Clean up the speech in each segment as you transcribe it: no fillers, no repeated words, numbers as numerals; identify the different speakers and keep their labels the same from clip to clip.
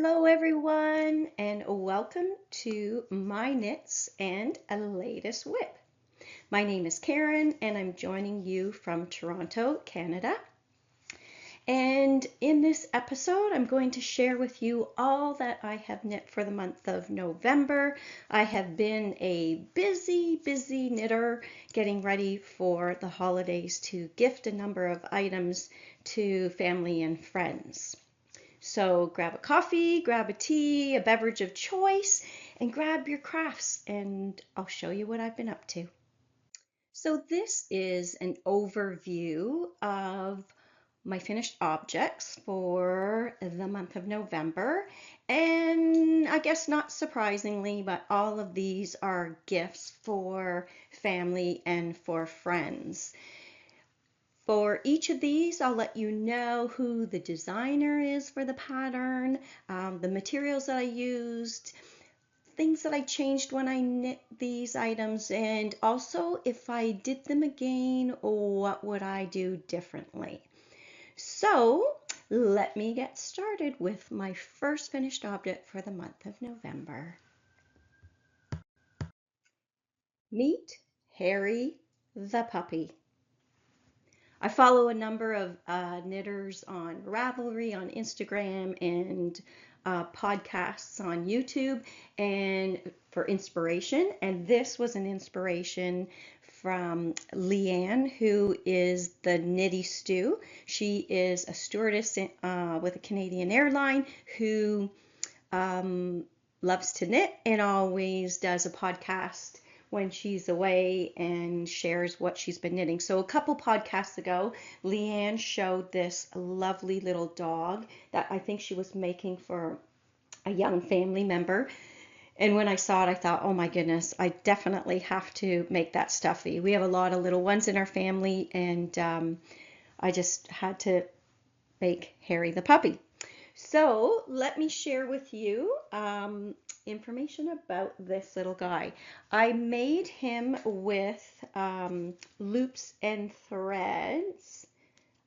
Speaker 1: Hello everyone and welcome to my knits and latest WIP. My name is Karen and I'm joining you from Toronto, Canada. And in this episode, I'm going to share with you all that I have knit for the month of November. I have been a busy knitter getting ready for the holidays to gift a number of items to family and friends. So grab a coffee, grab a tea, a beverage of choice, and grab your crafts, and I'll show you what I've been up to. So this is an overview of my finished objects for the month of November. And I guess not surprisingly, but all of these are gifts for family and for friends. For each of these, I'll let you know who the designer is for the pattern, the materials that I used, things that I changed when I knit these items, and also if I did them again, what would I do differently? So let me get started with my first finished object for the month of November. Meet Harry the puppy. I follow a number of knitters on Ravelry, on Instagram, and podcasts on YouTube, and for inspiration. And this was an inspiration from Leanne, who is the Knitty Stew. She is a stewardess with a Canadian airline who loves to knit and always does a podcast when she's away and shares what she's been knitting. So a couple podcasts ago, Leanne showed this lovely little dog that I think she was making for a young family member. And when I saw it, I thought, oh my goodness, I definitely have to make that stuffy. We have a lot of little ones in our family, and I just had to make Harry the puppy. So let me share with you information about this little guy. I made him with loops and threads,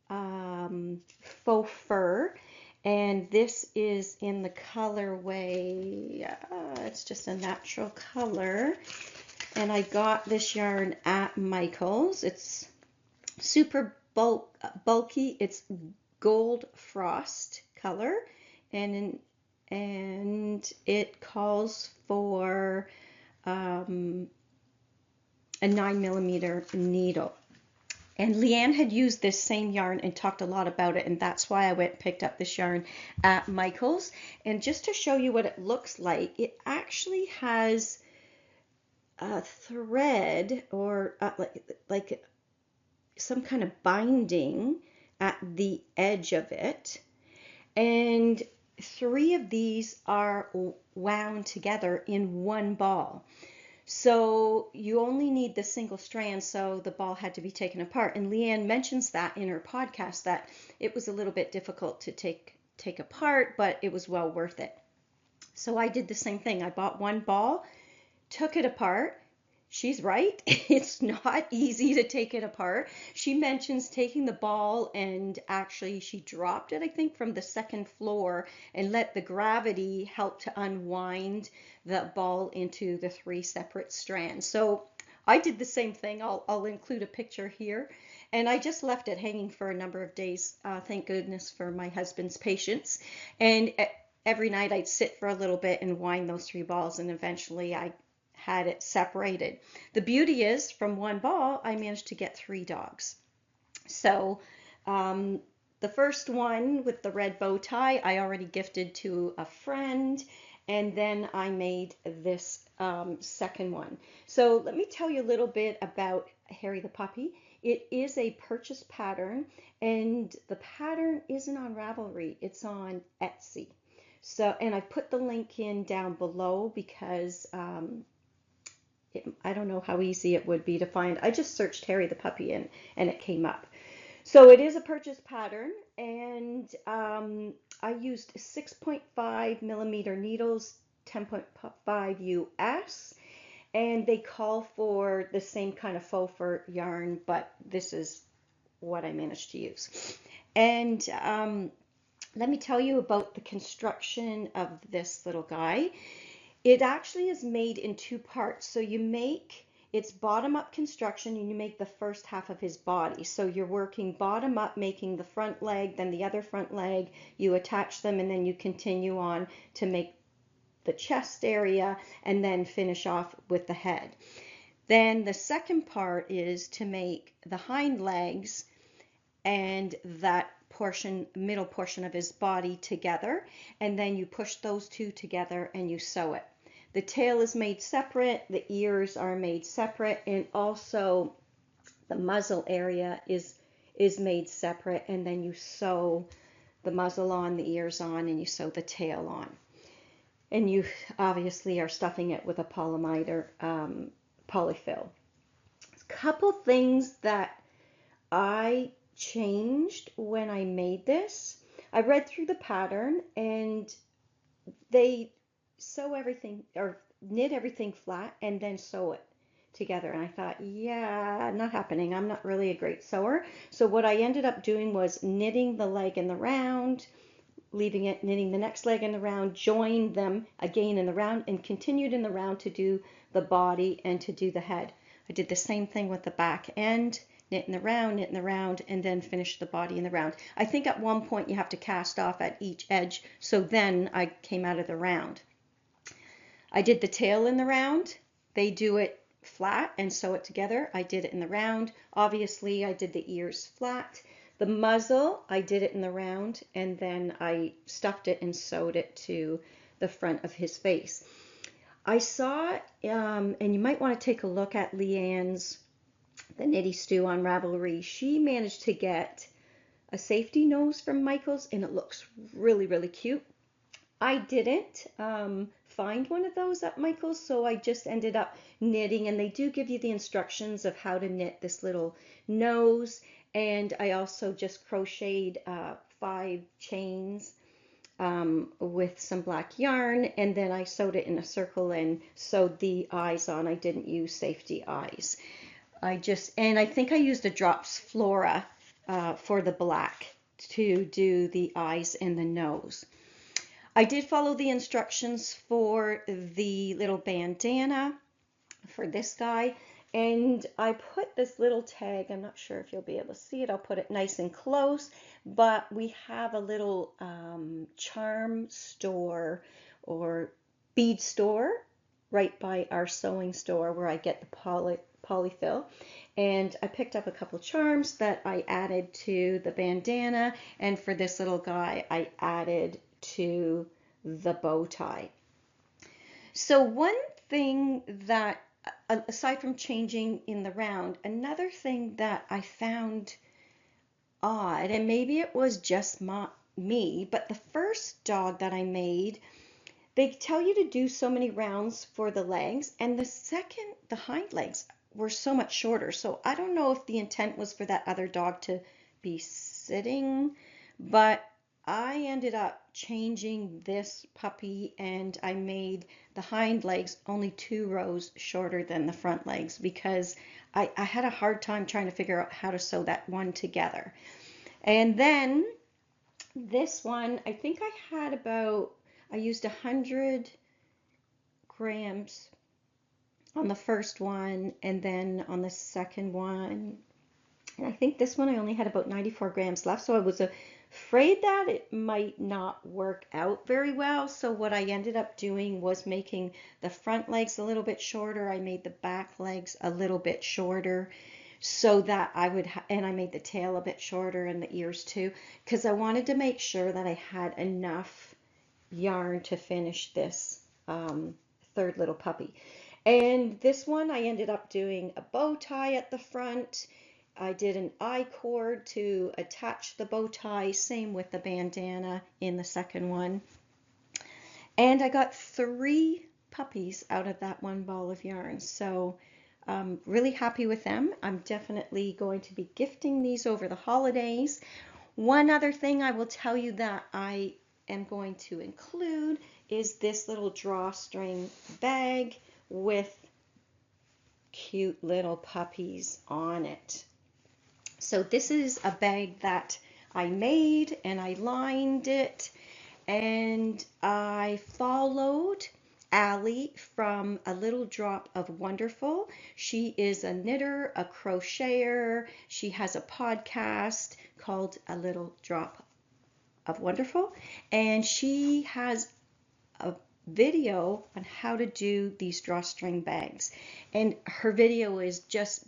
Speaker 1: faux fur, and this is in the colorway, it's just a natural color, and I got this yarn at Michael's. It's super bulky, it's gold frost color, and it calls for a 9mm needle. And Leanne had used this same yarn and talked a lot about it, and that's why I went and picked up this yarn at Michael's. And just to show you what it looks like, it actually has a thread or like some kind of binding at the edge of it, and 3 of these are wound together in one ball. So you only need the single strand, so the ball had to be taken apart. And Leanne mentions that in her podcast, that it was a little bit difficult to take apart, but it was well worth it. So I did the same thing. I bought one ball, took it apart. She's right. It's not easy to take it apart. She mentions taking the ball, and actually she dropped it, I think, from the second floor and let the gravity help to unwind the ball into the 3 separate strands. So I did the same thing. I'll include a picture here. And I just left it hanging for a number of days. Thank goodness for my husband's patience. And every night I'd sit for a little bit and wind those 3 balls, and eventually I had it separated. The beauty is, from one ball, I managed to get 3 dogs. So the first one with the red bow tie, I already gifted to a friend, and then I made this second one. So let me tell you a little bit about Harry the puppy. It is a purchase pattern, and the pattern isn't on Ravelry, it's on Etsy. So, and I put the link in down below because I don't know how easy it would be to find. I just searched Harry the puppy and it came up. So it is a purchase pattern, and I used 6.5mm needles, 10.5 US, and they call for the same kind of faux fur yarn, but this is what I managed to use. And let me tell you about the construction of this little guy. It actually is made in two parts. So you make it's bottom up construction and you make the first half of his body. So you're working bottom up, making the front leg, then the other front leg, you attach them, and then you continue on to make the chest area and then finish off with the head. Then the second part is to make the hind legs and that portion, middle portion of his body together, and then you push those two together and you sew it. The tail is made separate, the ears are made separate, and also the muzzle area is made separate, and then you sew the muzzle on, the ears on, and you sew the tail on. And you obviously are stuffing it with a polymer polyfill. A couple things that I changed when I made this. I read through the pattern and they sew everything or knit everything flat and then sew it together. And I thought, yeah, not happening. I'm not really a great sewer. So what I ended up doing was knitting the leg in the round, leaving it, knitting the next leg in the round, joined them again in the round, and continued in the round to do the body and to do the head. I did the same thing with the back end, knit in the round, and then finish the body in the round. I think at one point you have to cast off at each edge, so then I came out of the round. I did the tail in the round. They do it flat and sew it together. I did it in the round. Obviously, I did the ears flat. The muzzle, I did it in the round, and then I stuffed it and sewed it to the front of his face. I saw, and you might want to take a look at Leanne's The Knitty Stew on Ravelry. She managed to get a safety nose from Michaels, and it looks really, really cute. I didn't find one of those at Michaels, so I just ended up knitting, and they do give you the instructions of how to knit this little nose. And I also just crocheted 5 chains with some black yarn, and then I sewed it in a circle and sewed the eyes on. I didn't use safety eyes. And I think I used a Drops Flora for the black to do the eyes and the nose. I did follow the instructions for the little bandana for this guy. And I put this little tag, I'm not sure if you'll be able to see it, I'll put it nice and close, but we have a little charm store or bead store right by our sewing store where I get the polyfill. And I picked up a couple charms that I added to the bandana, and for this little guy I added to the bow tie. So one thing that, aside from changing in the round, another thing that I found odd, and maybe it was just me, but the first dog that I made, they tell you to do so many rounds for the legs, and the hind legs were so much shorter. So I don't know if the intent was for that other dog to be sitting, but I ended up changing this puppy and I made the hind legs only 2 rows shorter than the front legs because I had a hard time trying to figure out how to sew that one together. And then this one, I think I used 100 grams on the first one, and then on the second one, and I think this one I only had about 94 grams left, so I was afraid that it might not work out very well. So what I ended up doing was making the front legs a little bit shorter. I made the back legs a little bit shorter so that and I made the tail a bit shorter and the ears too, because I wanted to make sure that I had enough yarn to finish this third little puppy. And this one I ended up doing a bow tie at the front. I did an I-cord to attach the bow tie, same with the bandana in the second one. And I got 3 puppies out of that one ball of yarn. So I'm really happy with them. I'm definitely going to be gifting these over the holidays. One other thing I will tell you that I am going to include is this little drawstring bag with cute little puppies on it. So this is a bag that I made, and I lined it, and I followed Allie from A Little Drop of Wonderful. She is a knitter, a crocheter. She has a podcast called A Little Drop of Wonderful, and she has a video on how to do these drawstring bags. And her video is just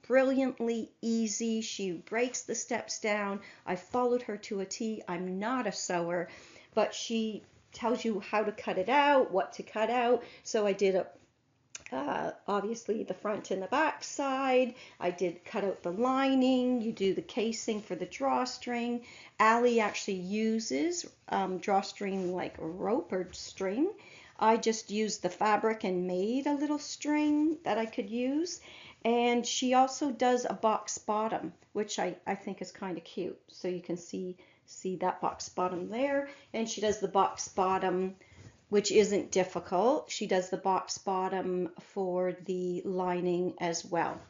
Speaker 1: brilliantly easy. She breaks the steps down. I followed her to a T. I'm not a sewer, but she tells you how to cut it out, what to cut out. So I did obviously the front and the back side. I did cut out the lining. You do the casing for the drawstring. Allie actually uses drawstring like rope or string. I just used the fabric and made a little string that I could use. And she also does a box bottom, which I think is kind of cute. So you can see that box bottom there. And she does the box bottom, which isn't difficult. She does the box bottom for the lining as well.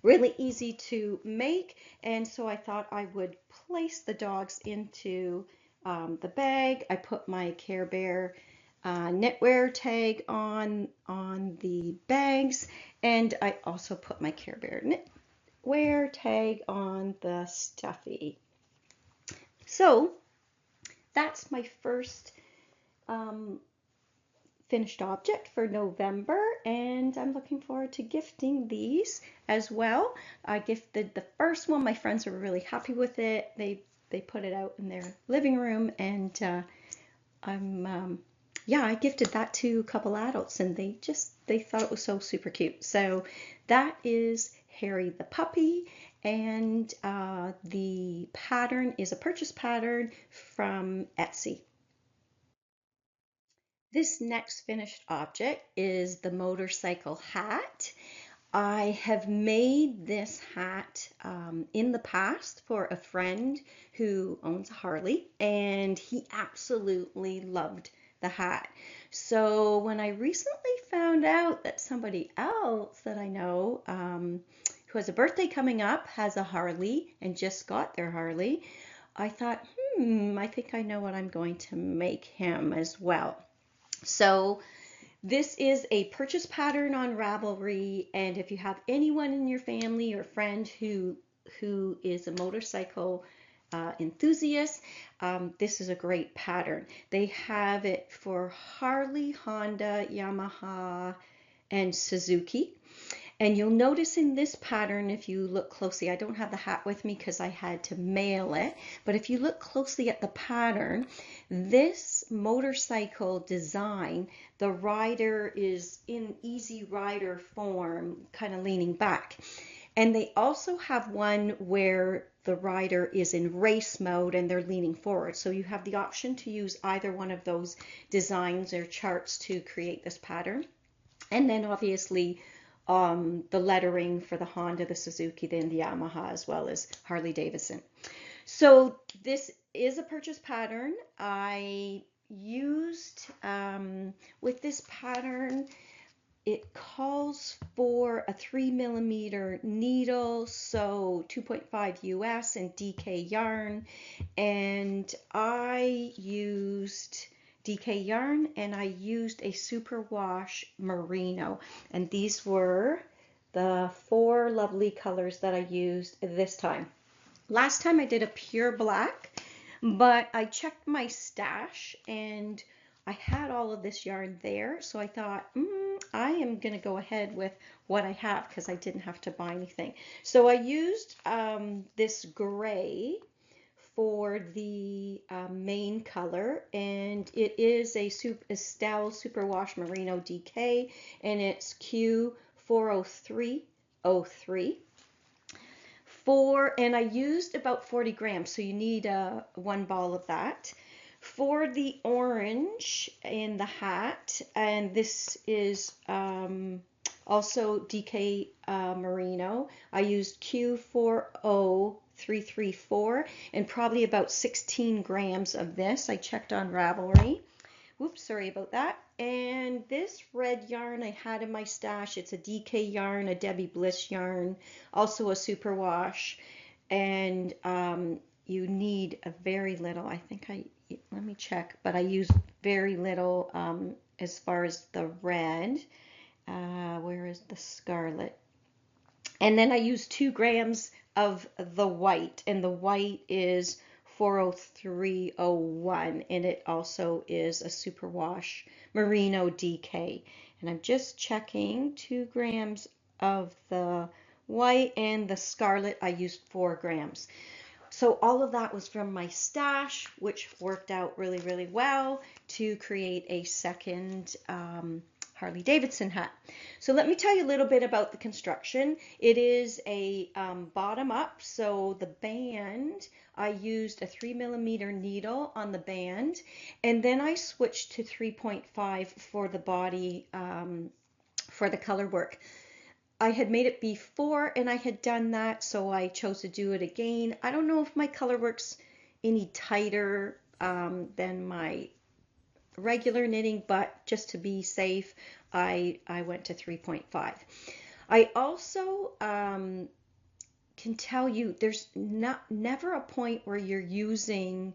Speaker 1: Really easy to make, and so I thought I would place the dogs into the bag. I put my Care Bear knitwear tag on the bags, and I also put my Care Bear knitwear tag on the stuffy. So that's my first finished object for November, and I'm looking forward to gifting these as well. I gifted the first one. My friends were really happy with it. They put it out in their living room, and I gifted that to a couple adults, and they thought it was so super cute. So that is Harry the puppy, and the pattern is a purchase pattern from Etsy. This next finished object is the motorcycle hat. I have made this hat in the past for a friend who owns a Harley, and he absolutely loved the hat. So when I recently found out that somebody else that I know who has a birthday coming up has a Harley and just got their Harley, I thought, I think I know what I'm going to make him as well. So this is a purchase pattern on Ravelry, and if you have anyone in your family or friend who is a motorcycle enthusiast, this is a great pattern. They have it for Harley, Honda, Yamaha, and Suzuki. And you'll notice in this pattern, if you look closely, I don't have the hat with me because I had to mail it, but if you look closely at the pattern, this motorcycle design, the rider is in easy rider form, kind of leaning back. And they also have one where the rider is in race mode and they're leaning forward. So you have the option to use either one of those designs or charts to create this pattern. And then obviously the lettering for the Honda, the Suzuki, then the Yamaha, as well as Harley Davidson. So this is a purchase pattern. I used, with this pattern, it calls for a 3mm needle, so 2.5 US and DK yarn, and I used DK yarn, and I used a superwash merino, and these were the 4 lovely colors that I used this time. Last time I did a pure black, but I checked my stash and I had all of this yarn there, so I thought I am going to go ahead with what I have because I didn't have to buy anything. So I used this gray for the main color, and it is a Estelle Superwash Merino DK, and it's Q40303. And I used about 40 grams, so you need one ball of that. For the orange in the hat, and this is also DK Merino, I used Q40334 and probably about 16 grams of this. I checked on Ravelry. Whoops, sorry about that. And this red yarn I had in my stash, it's a DK yarn, a Debbie Bliss yarn, also a superwash. And you need a very little. I think let me check, but I use very little as far as the red. Where is the scarlet? And then I use 2 grams of the white, and the white is 40301, and it also is a superwash merino DK. And I'm just checking 2 grams of the white, and the scarlet I used 4 grams. So all of that was from my stash, which worked out really, really well to create a second Harley Davidson hat. So let me tell you a little bit about the construction. It is a bottom up, so the band, I used a 3mm needle on the band, and then I switched to 3.5 for the body for the color work. I had made it before and I had done that, so I chose to do it again. I don't know if my color work's any tighter than my regular knitting, but just to be safe, I went to 3.5. I also can tell you there's never a point where you're using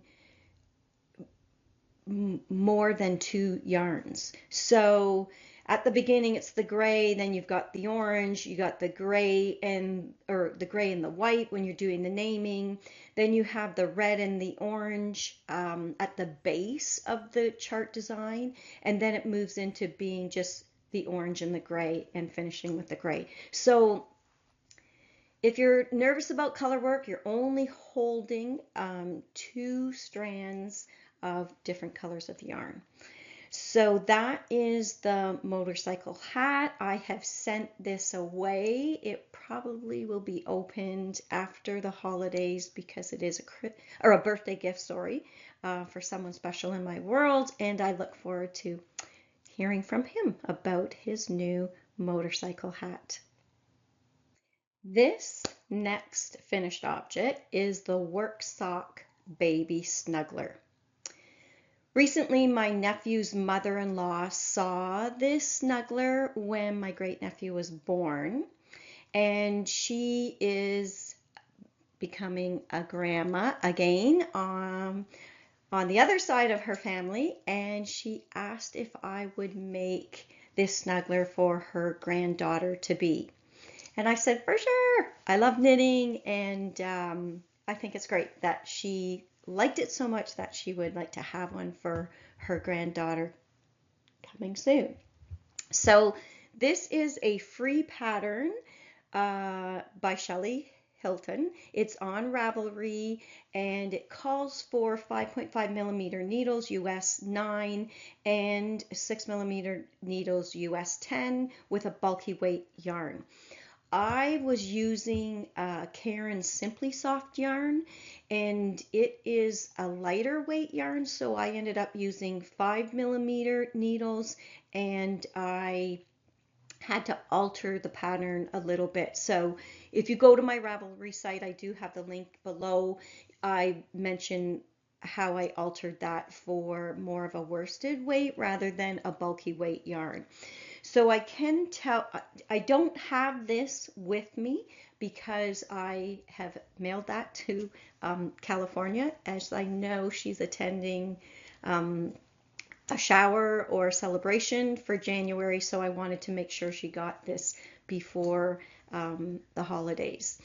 Speaker 1: more than 2 yarns. So at the beginning it's the gray, then you've got the orange, you got the gray and the white when you're doing the naming, then you have the red and the orange at the base of the chart design, and then it moves into being just the orange and the gray and finishing with the gray. So if you're nervous about color work, you're only holding 2 strands of different colors of yarn. So that is the motorcycle hat. I have sent this away. It probably will be opened after the holidays because it is a birthday gift, sorry, for someone special in my world, and I look forward to hearing from him about his new motorcycle hat. This next finished object is the Work Sock Baby Snuggler. Recently, my nephew's mother-in-law saw this snuggler when my great-nephew was born, and she is becoming a grandma again on the other side of her family, and she asked if I would make this snuggler for her granddaughter to be. And I said, for sure. I love knitting, and I think it's great that she liked it so much that she would like to have one for her granddaughter coming soon. So this is a free pattern by Shelley Hilton. It's on Ravelry, and it calls for 5.5mm needles US 9 and 6mm needles US 10 with a bulky weight yarn. I was using Caron Simply Soft yarn, and it is a lighter weight yarn, so I ended up using 5mm needles, and I had to alter the pattern a little bit. So if you go to my Ravelry site, I do have the link below. I mention how I altered that for more of a worsted weight rather than a bulky weight yarn. So I can tell, I don't have this with me because I have mailed that to California, as I know she's attending a shower or a celebration for January, so I wanted to make sure she got this before the holidays.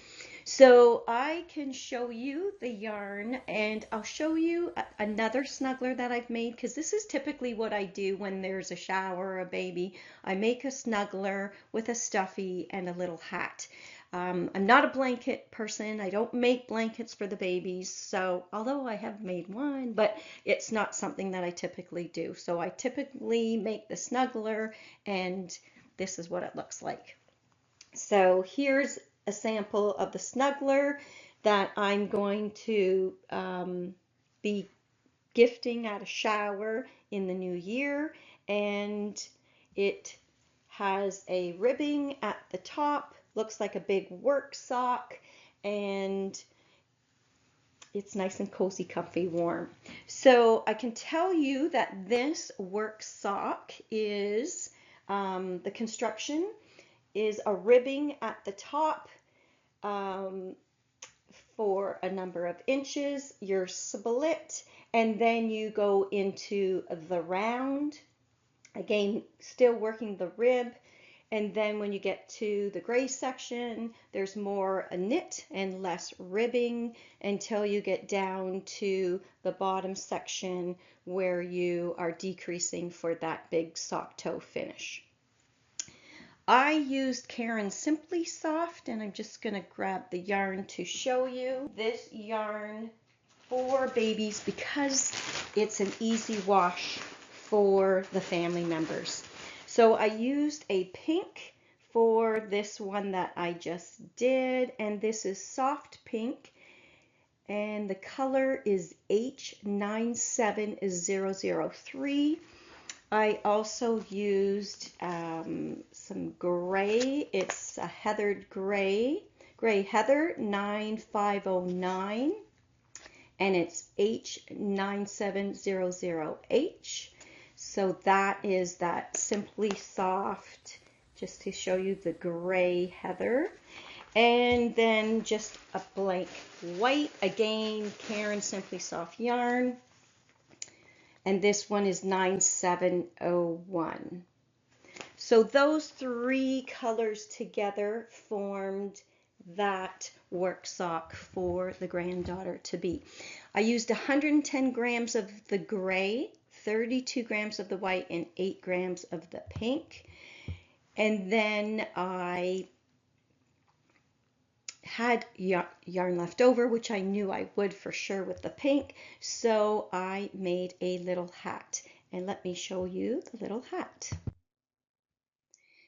Speaker 1: So I can show you the yarn, and I'll show you another snuggler that I've made, because this is typically what I do when there's a shower or a baby. I make a snuggler with a stuffy and a little hat. I'm not a blanket person. I don't make blankets for the babies, so although I have made one, but it's not something that I typically do. So I typically make the snuggler, and this is what it looks like. So here's a sample of the snuggler that I'm going to be gifting at a shower in the new year, and it has a ribbing at the top, looks like a big work sock, and it's nice and cozy, comfy, warm. So I can tell you that this work sock is the construction is a ribbing at the top for a number of inches, your split, and then you go into the round. Again, still working the rib. And then when you get to the gray section, there's more a knit and less ribbing until you get down to the bottom section where you are decreasing for that big sock toe finish. I used Caron Simply Soft, and I'm just going to grab the yarn to show you. This yarn for babies because it's an easy wash for the family members. So I used a pink for this one that I just did, and this is soft pink, and the color is H97003. I also used some gray. It's a heathered gray heather 9509, and it's H9700H. So that is that Simply Soft, just to show you the gray heather. And then just a blank white, again, Caron Simply Soft yarn. And this one is 9701. So those three colors together formed that work sock for the granddaughter to be. I used 110 grams of the gray, 32 grams of the white, and 8 grams of the pink. And then I had yarn left over, which I knew I would for sure with the pink, so I made a little hat. And let me show you the little hat.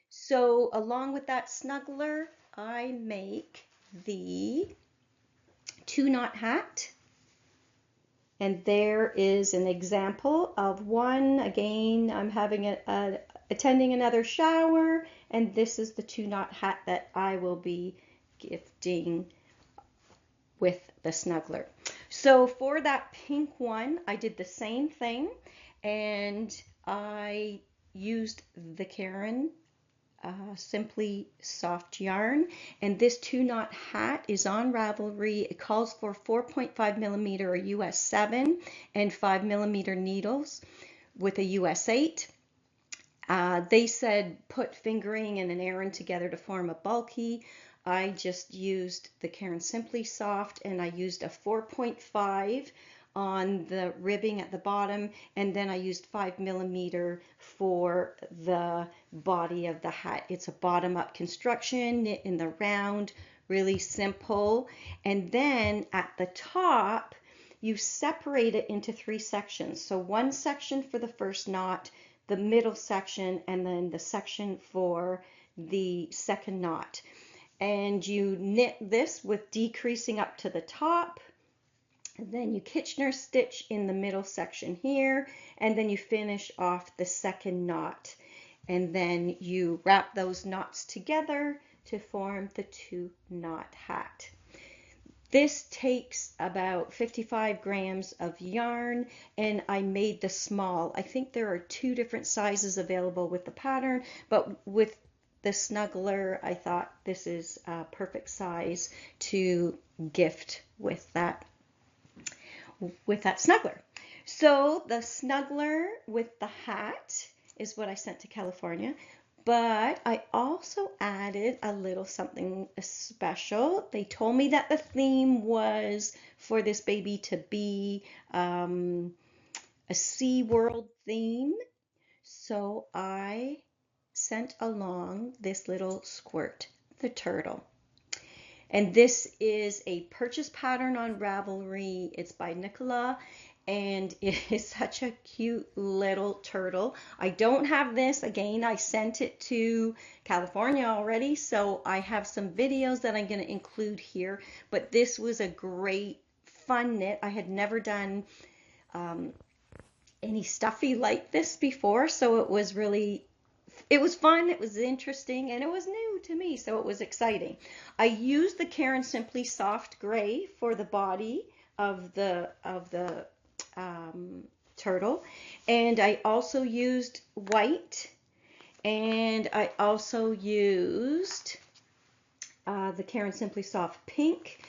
Speaker 1: So along with that snuggler, I make the 2-knot hat. And there is an example of one. Again, I'm having attending another shower, and this is the 2-knot hat that I will be gifting with the snuggler. So for that pink one, I did the same thing, and I used the Caron Simply Soft yarn, and this 2-knot hat is on Ravelry. It calls for 4.5 millimeter or US 7 and 5 millimeter needles with a US 8. They said put fingering and an Aran together to form a bulky. I just used the Caron Simply Soft, and I used a 4.5 on the ribbing at the bottom, and then I used 5 millimeter for the body of the hat. It's a bottom-up construction, knit in the round, really simple. And then at the top, you separate it into 3 sections. So one section for the first knot, the middle section, and then the section for the second knot. And you knit this with decreasing up to the top. And then you Kitchener stitch in the middle section here, and then you finish off the second knot. And then you wrap those knots together to form the 2-knot hat. This takes about 55 grams of yarn, and I made the small. I think there are 2 different sizes available with the pattern, but with the snuggler, I thought this is a perfect size to gift with that snuggler. So the snuggler with the hat is what I sent to California, but I also added a little something special. They told me that the theme was for this baby to be a SeaWorld theme, so I sent along this little Squirt the turtle. And this is a purchase pattern on Ravelry. It's by Nicola, and it is such a cute little turtle. I don't have this. Again, I sent it to California already, so I have some videos that I'm going to include here. But this was a great fun knit. I had never done any stuffy like this before, so it was fun, it was interesting, and it was new to me, so it was exciting. I used the Caron Simply Soft Gray for the body of the turtle, and I also used white, and I also used the Caron Simply Soft Pink.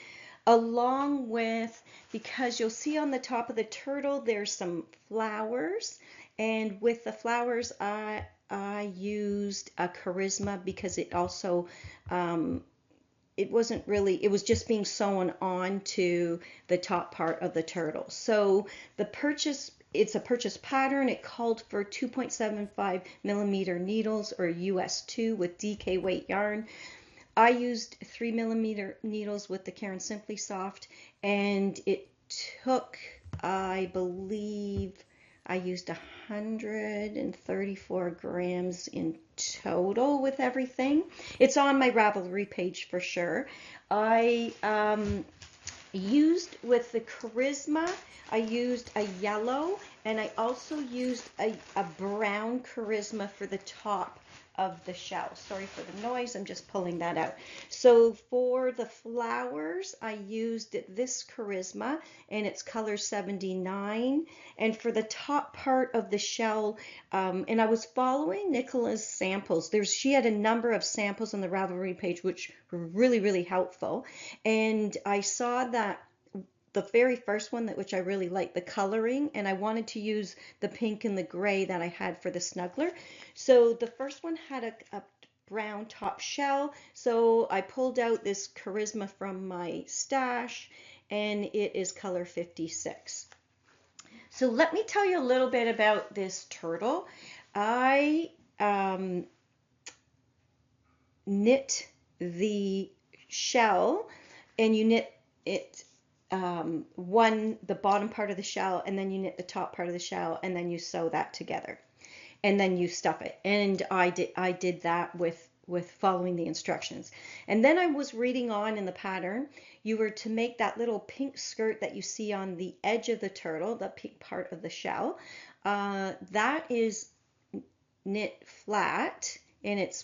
Speaker 1: along with, because you'll see on the top of the turtle there's some flowers, and with the flowers I used a charisma because it also it wasn't really, it was just being sewn on to the top part of the turtle. So the purchase, it's a purchase pattern. It called for 2.75 millimeter needles, or US 2 with DK weight yarn. I used 3 millimeter needles with the Caron Simply Soft, and it took, I believe, I used 134 grams in total with everything. It's on my Ravelry page for sure. I used with the charisma, I used a yellow, and I also used a brown charisma for the top of the shell. Sorry for the noise, I'm just pulling that out. So for the flowers, I used this charisma, and it's color 79. And for the top part of the shell, and I was following Nicola's samples. She had a number of samples on the Ravelry page, which were really, really helpful. And I saw that the very first one, which I really liked the coloring, and I wanted to use the pink and the gray that I had for the snuggler. So the first one had a brown top shell, so I pulled out this charisma from my stash, and it is color 56. So let me tell you a little bit about this turtle. I knit the shell, and you knit it the bottom part of the shell, and then you knit the top part of the shell, and then you sew that together, and then you stuff it. And I did that with following the instructions. And then I was reading on in the pattern, you were to make that little pink skirt that you see on the edge of the turtle, the pink part of the shell, that is knit flat, and it's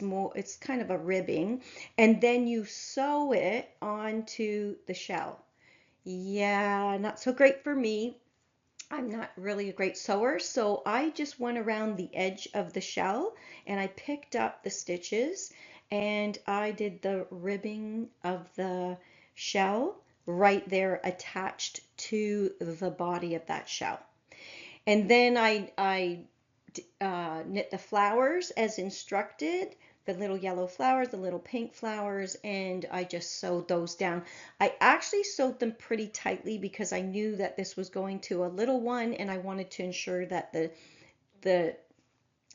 Speaker 1: kind of a ribbing, and then you sew it onto the shell. Yeah, not so great for me. I'm not really a great sewer, so I just went around the edge of the shell, and I picked up the stitches, and I did the ribbing of the shell right there attached to the body of that shell. And then I knit the flowers as instructed, the little yellow flowers, the little pink flowers, and I just sewed those down. I actually sewed them pretty tightly because I knew that this was going to a little one, and I wanted to ensure that the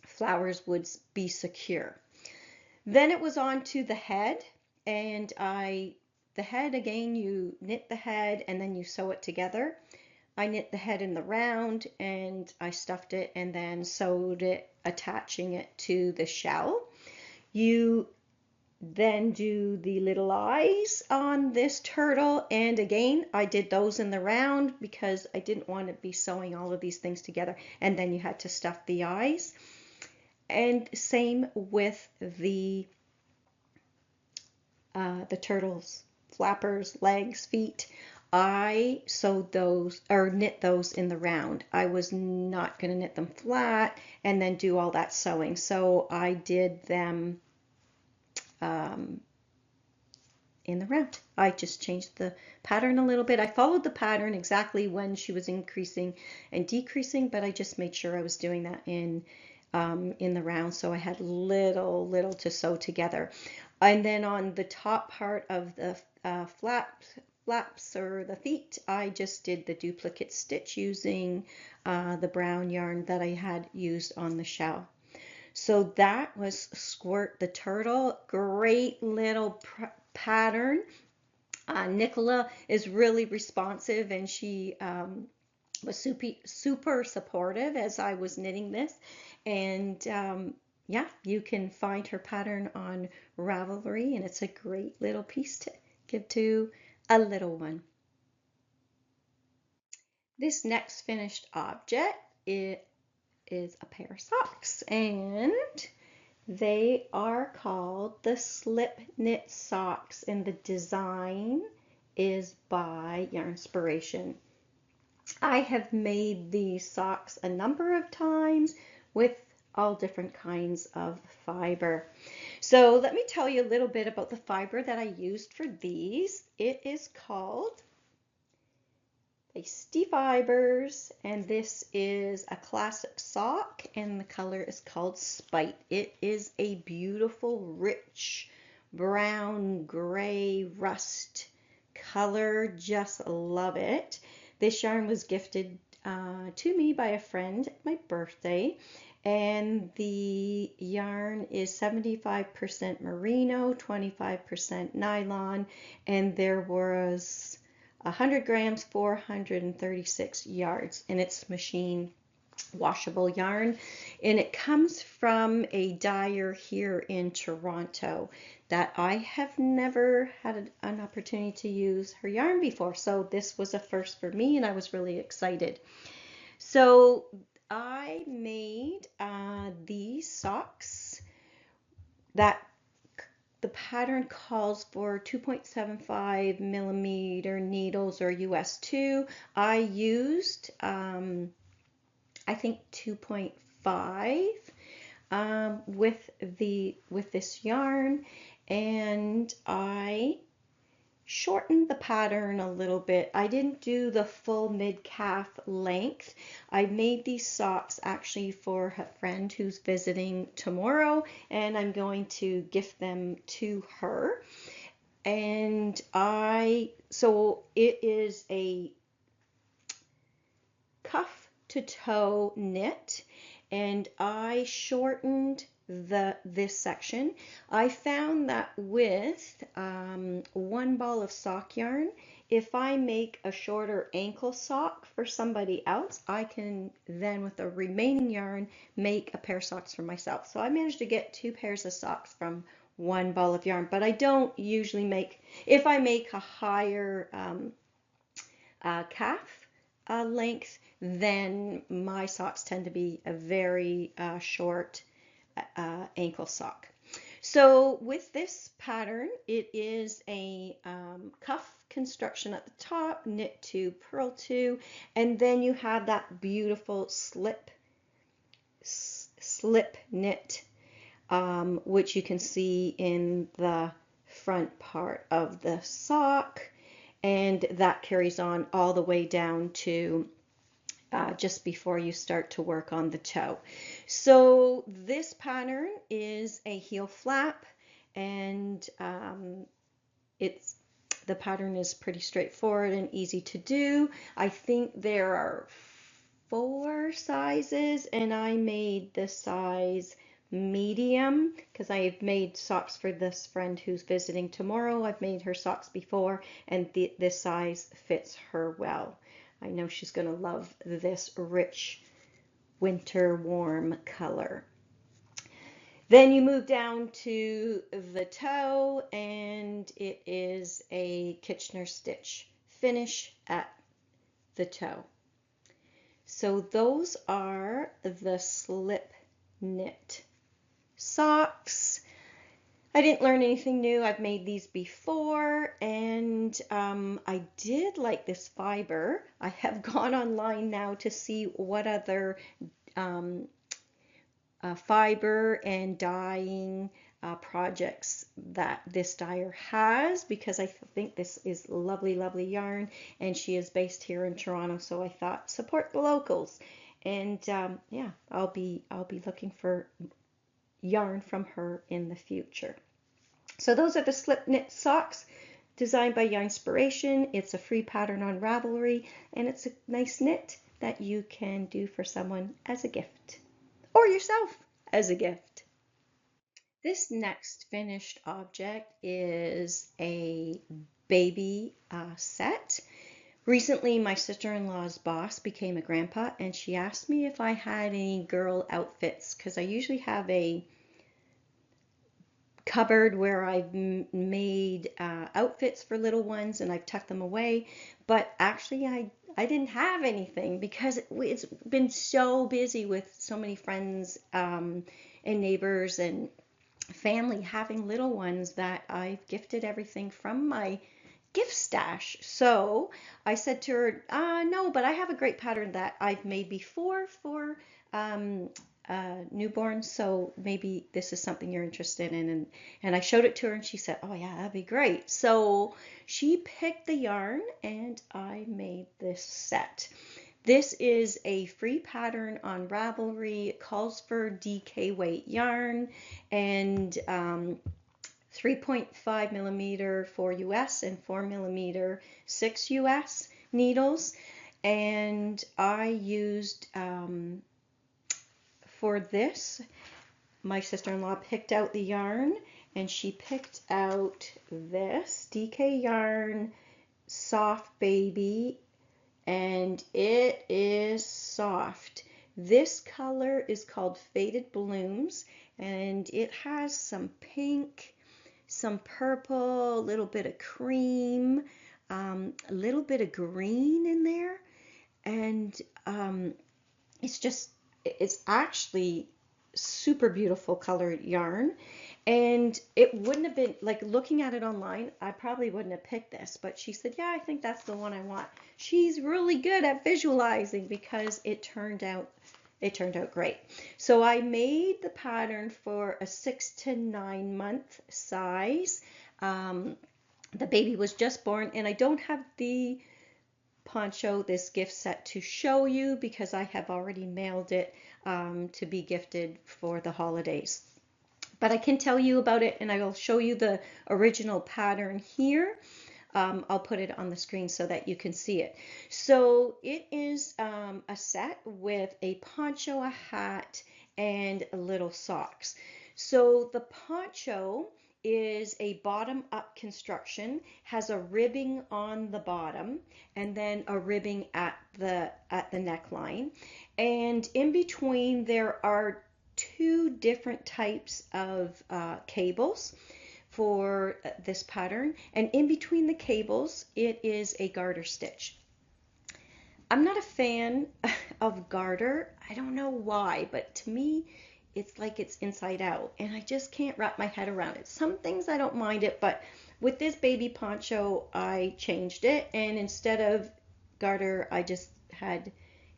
Speaker 1: flowers would be secure. Then it was on to the head, and the head again, you knit the head and then you sew it together. I knit the head in the round, and I stuffed it and then sewed it, attaching it to the shell. You then do the little eyes on this turtle, and again I did those in the round because I didn't want to be sewing all of these things together, and then you had to stuff the eyes. And same with the turtles, flappers, legs, feet. I sewed those, or knit those in the round. I was not going to knit them flat and then do all that sewing, so I did them in the round. I just changed the pattern a little bit. I followed the pattern exactly when she was increasing and decreasing, but I just made sure I was doing that in the round, so I had little to sew together. And then on the top part of the flaps or the feet, I just did the duplicate stitch using the brown yarn that I had used on the shell. So that was Squirt the Turtle. Great little pattern. Nicola is really responsive, and she was super supportive as I was knitting this. And yeah, you can find her pattern on Ravelry, and it's a great little piece to give to a little one. This next finished object is a pair of socks, and they are called the Slip Knit Socks, and the design is by Yarnspiration. I have made these socks a number of times with all different kinds of fiber. So let me tell you a little bit about the fiber that I used for these. It is called Feisty Fibers, and this is a classic sock, and the color is called Spite. It is a beautiful, rich, brown, gray, rust color. Just love it. This yarn was gifted to me by a friend at my birthday, and the yarn is 75% merino, 25% nylon, and there was 100 grams, 436 yards, and it's machine washable yarn, and it comes from a dyer here in Toronto that I have never had an opportunity to use her yarn before, so this was a first for me, and I was really excited. So I made these socks that the pattern calls for 2.75 millimeter needles, or US 2. I used, I think 2.5 with this yarn, and I shortened the pattern a little bit. I didn't do the full mid-calf length. I made these socks actually for a friend who's visiting tomorrow, and I'm going to gift them to her. And so it is a cuff to toe knit, and I shortened this section. I found that with 1 ball of sock yarn, if I make a shorter ankle sock for somebody else, I can then, with the remaining yarn, make a pair of socks for myself. So I managed to get 2 pairs of socks from 1 ball of yarn, but I don't usually make, if I make a higher calf length, then my socks tend to be a very short ankle sock. So with this pattern, it is a cuff construction at the top, knit 2, purl 2, and then you have that beautiful slip knit, which you can see in the front part of the sock, and that carries on all the way down to just before you start to work on the toe. So this pattern is a heel flap, and the pattern is pretty straightforward and easy to do. I think there are 4 sizes, and I made the size medium because I've made socks for this friend who's visiting tomorrow. I've made her socks before, and this size fits her well. I know she's going to love this rich winter warm color. Then you move down to the toe, and it is a Kitchener stitch finish at the toe. So those are the slip knit socks. I didn't learn anything new. I've made these before, and I did like this fiber. I have gone online now to see what other fiber and dyeing projects that this dyer has, because I think this is lovely, lovely yarn, and she is based here in Toronto, so I thought support the locals. And yeah, I'll be looking for yarn from her in the future. So those are the slip knit socks designed by Inspiration. It's a free pattern on Ravelry, and it's a nice knit that you can do for someone as a gift, or yourself as a gift. This next finished object is a baby set. Recently, my sister-in-law's boss became a grandpa, and she asked me if I had any girl outfits, because I usually have a cupboard where I've made outfits for little ones, and I've tucked them away, but actually I didn't have anything because it's been so busy with so many friends and neighbors and family having little ones that I've gifted everything from my gift stash. So I said to her, no, but I have a great pattern that I've made before for newborn, so maybe this is something you're interested in. And I showed it to her and she said, oh yeah, that'd be great. So she picked the yarn and I made this set. This is a free pattern on Ravelry. It calls for DK weight yarn and 3.5 millimeter for US and 4 millimeter 6 US needles. And I used, for this, my sister-in-law picked out the yarn and she picked out this DK yarn soft baby, and it is soft. This color is called Faded Blooms, and it has some pink, some purple, a little bit of cream, a little bit of green in there, and it's actually super beautiful colored yarn. And it wouldn't have been, like, looking at it online, I probably wouldn't have picked this, but she said, yeah, I think that's the one I want. She's really good at visualizing because it turned out great. So I made the pattern for a 6 to 9 month size. The baby was just born, and I don't have the poncho, this gift set, to show you because I have already mailed it to be gifted for the holidays. But I can tell you about it, and I will show you the original pattern here. I'll put it on the screen so that you can see it. So it is a set with a poncho, a hat, and little socks. So the poncho is a bottom-up construction, has a ribbing on the bottom, and then a ribbing at the neckline. And in between there are two different types of cables for this pattern, and in between the cables it is a garter stitch. I'm not a fan of garter. I don't know why, but to me it's like it's inside out and I just can't wrap my head around it. Some things I don't mind it, but with this baby poncho I changed it, and instead of garter I just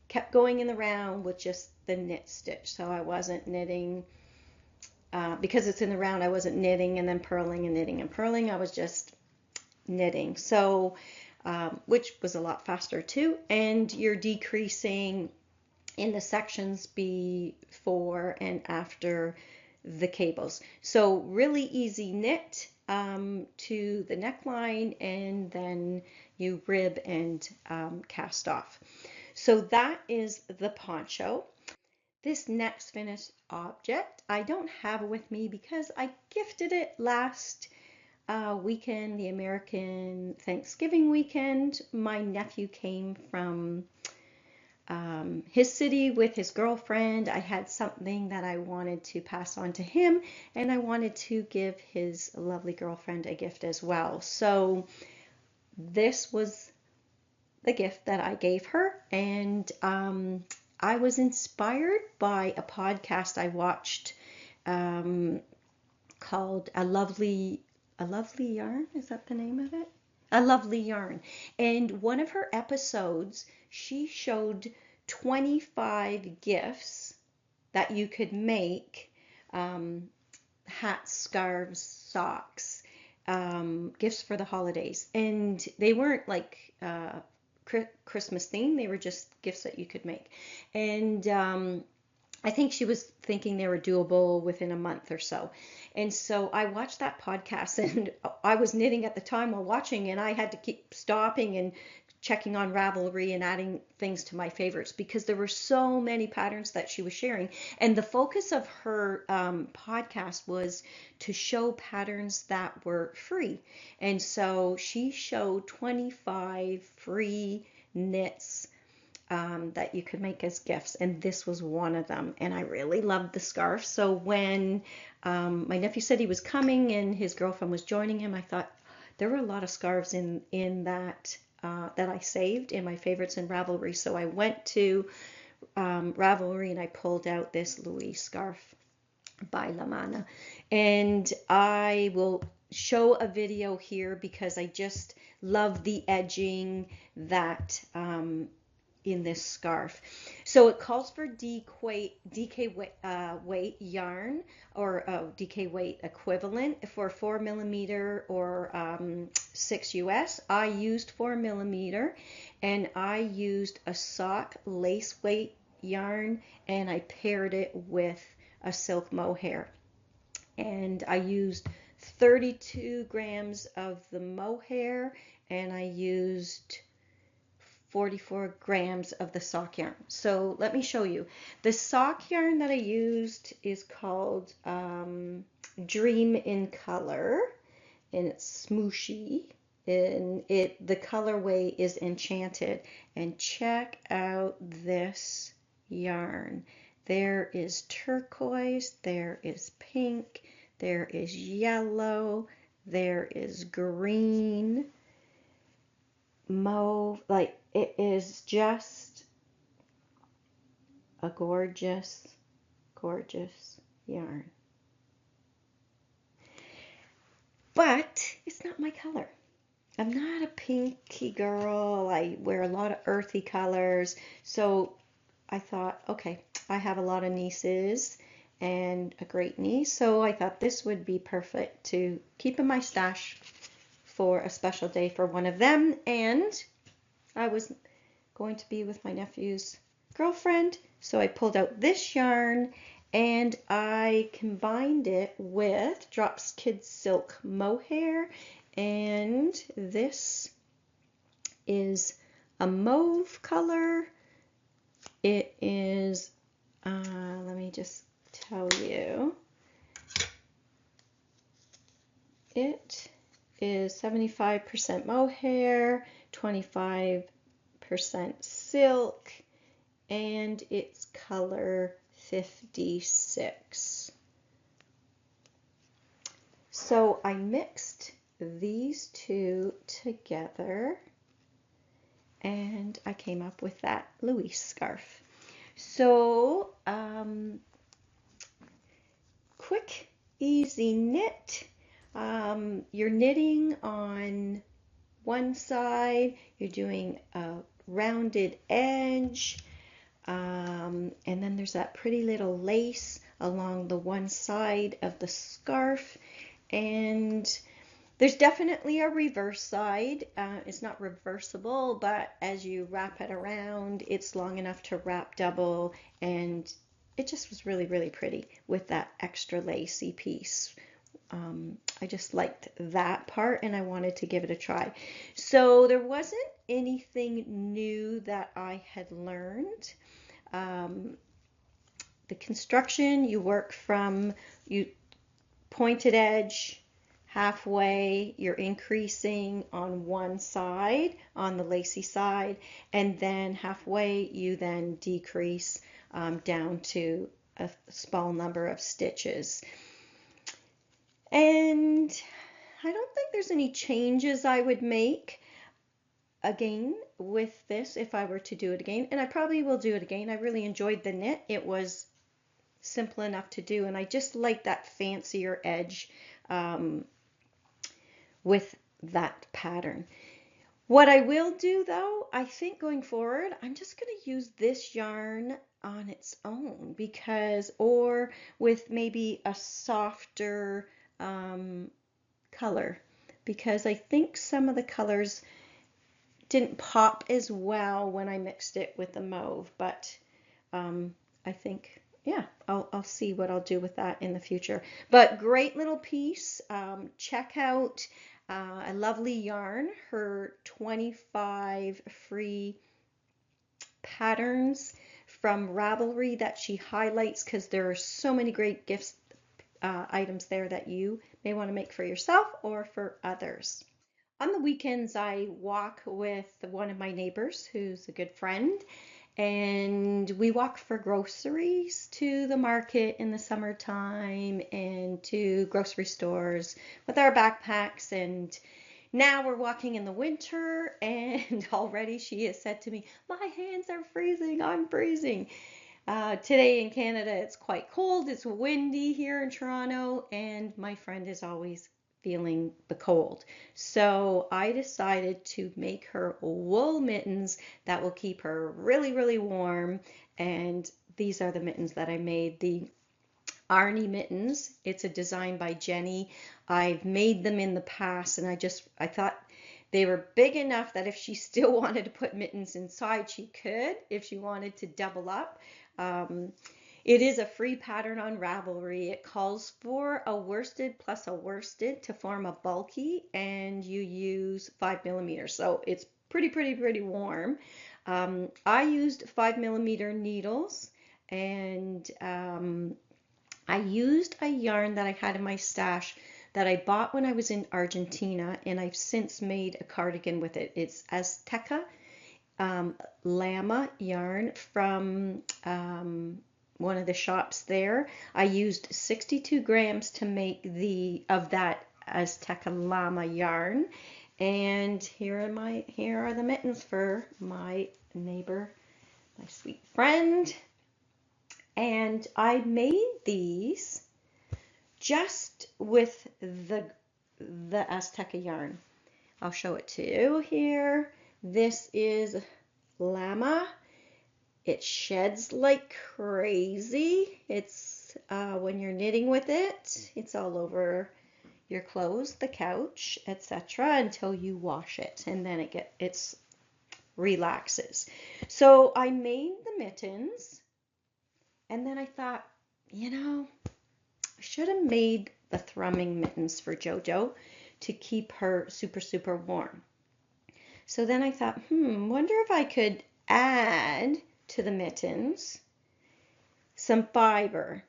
Speaker 1: kept going in the round with just the knit stitch. So I wasn't knitting, because it's in the round, I wasn't knitting and then purling and knitting and purling. I was just knitting. So, which was a lot faster too. And you're decreasing in the sections before and after the cables. So really easy knit to the neckline, and then you rib and cast off. So that is the poncho. This next finished object I don't have with me because I gifted it last weekend, the American Thanksgiving weekend. My nephew came from his city with his girlfriend. I had something that I wanted to pass on to him, and I wanted to give his lovely girlfriend a gift as well. So this was the gift that I gave her, and I was inspired by a podcast I watched called A Lovely Yarn. Is that the name of it? A Lovely Yarn. And one of her episodes, she showed 25 gifts that you could make, hats, scarves, socks, gifts for the holidays. And they weren't like Christmas themed, they were just gifts that you could make. And I think she was thinking they were doable within a month or so. And so I watched that podcast, and I was knitting at the time while watching, and I had to keep stopping and checking on Ravelry and adding things to my favorites because there were so many patterns that she was sharing. And the focus of her podcast was to show patterns that were free. And so she showed 25 free knits that you could make as gifts, and this was one of them. And I really loved the scarf. So when my nephew said he was coming and his girlfriend was joining him, I thought there were a lot of scarves in that that I saved in my favorites in Ravelry. So I went to Ravelry and I pulled out this Louise scarf by La Mana, and I will show a video here because I just love the edging that in this scarf. So it calls for DK weight yarn, or DK weight equivalent for 4mm or 6 US. I used 4mm, and I used a sock lace weight yarn, and I paired it with a silk mohair. And I used 32 grams of the mohair, and I used 44 grams of the sock yarn. So let me show you. The sock yarn that I used is called Dream in Color, and it's smooshy, and the colorway is Enchanted. And check out this yarn. There is turquoise, there is pink, there is yellow, there is green, mauve. Like, it is just a gorgeous, gorgeous yarn. But it's not my color. I'm not a pinky girl. I wear a lot of earthy colors. So I thought, okay, I have a lot of nieces and a great niece, so I thought this would be perfect to keep in my stash for a special day for one of them. And I was going to be with my nephew's girlfriend, so I pulled out this yarn and I combined it with Drops Kids Silk Mohair, and this is a mauve color. It is, let me just tell you, it is 75% mohair, 25% silk, and it's color 56. So I mixed these two together, and I came up with that Louise scarf. So quick, easy knit. You're knitting on one side, you're doing a rounded edge, and then there's that pretty little lace along the one side of the scarf, and there's definitely a reverse side. It's not reversible, but as you wrap it around, it's long enough to wrap double, and it just was really, really pretty with that extra lacy piece. I just liked that part, and I wanted to give it a try. So there wasn't anything new that I had learned. The construction, you work from pointed edge, halfway, you're increasing on one side, on the lacy side, and then halfway you then decrease down to a small number of stitches. And I don't think there's any changes I would make again with this if I were to do it again, and I probably will do it again. I really enjoyed the knit. It was simple enough to do, and I just like that fancier edge with that pattern. What I will do though, I think going forward, I'm just going to use this yarn on its own, because, or with maybe a softer color, because I think some of the colors didn't pop as well when I mixed it with the mauve, but I think, yeah, I'll see what I'll do with that in the future. But great little piece. Check out a lovely yarn, her 25 free patterns from Ravelry that she highlights, because there are so many great gifts items there that you may want to make for yourself or for others. On the weekends, I walk with one of my neighbors who's a good friend, and we walk for groceries to the market in the summertime and to grocery stores with our backpacks. And now we're walking in the winter, and already she has said to me, "My hands are freezing, I'm freezing." Today in Canada, it's quite cold, it's windy here in Toronto, and my friend is always feeling the cold. So I decided to make her wool mittens that will keep her really, really warm. And these are the mittens that I made. The Arnie mittens. It's a design by Jenny. I've made them in the past, and I thought they were big enough that if she still wanted to put mittens inside, she could, if she wanted to double up. It is a free pattern on Ravelry. It calls for a worsted plus a worsted to form a bulky, and you use 5mm. So it's pretty warm. I used 5mm needles, and I used a yarn that I had in my stash that I bought when I was in Argentina, and I've since made a cardigan with it. It's Azteca Llama yarn from one of the shops there. I used 62 grams to make of that Azteca Llama yarn, and here are the mittens for my neighbor, my sweet friend. And I made these just with the Azteca yarn. I'll show it to you here. This is Llama. It sheds like crazy. It's when you're knitting with it, it's all over your clothes, the couch, etc. until you wash it, and then it relaxes. So I made the mittens, and then I thought, I should have made the thrumming mittens for JoJo to keep her super warm. So then I thought, wonder if I could add to the mittens some fiber.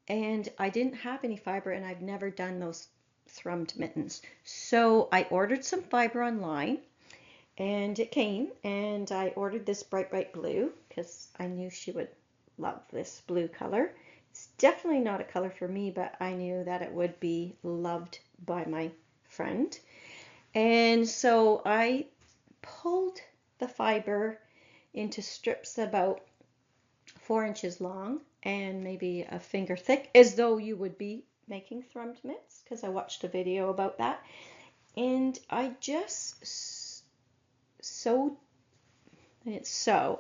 Speaker 1: And I didn't have any fiber, and I've never done those thrummed mittens. So I ordered some fiber online, and it came, and I ordered this bright blue because I knew she would love this blue color. It's definitely not a color for me, but I knew that it would be loved by my friend. And so I pulled the fiber into strips about 4 inches long and maybe a finger thick, as though you would be making thrummed mitts, because I watched a video about that. And I just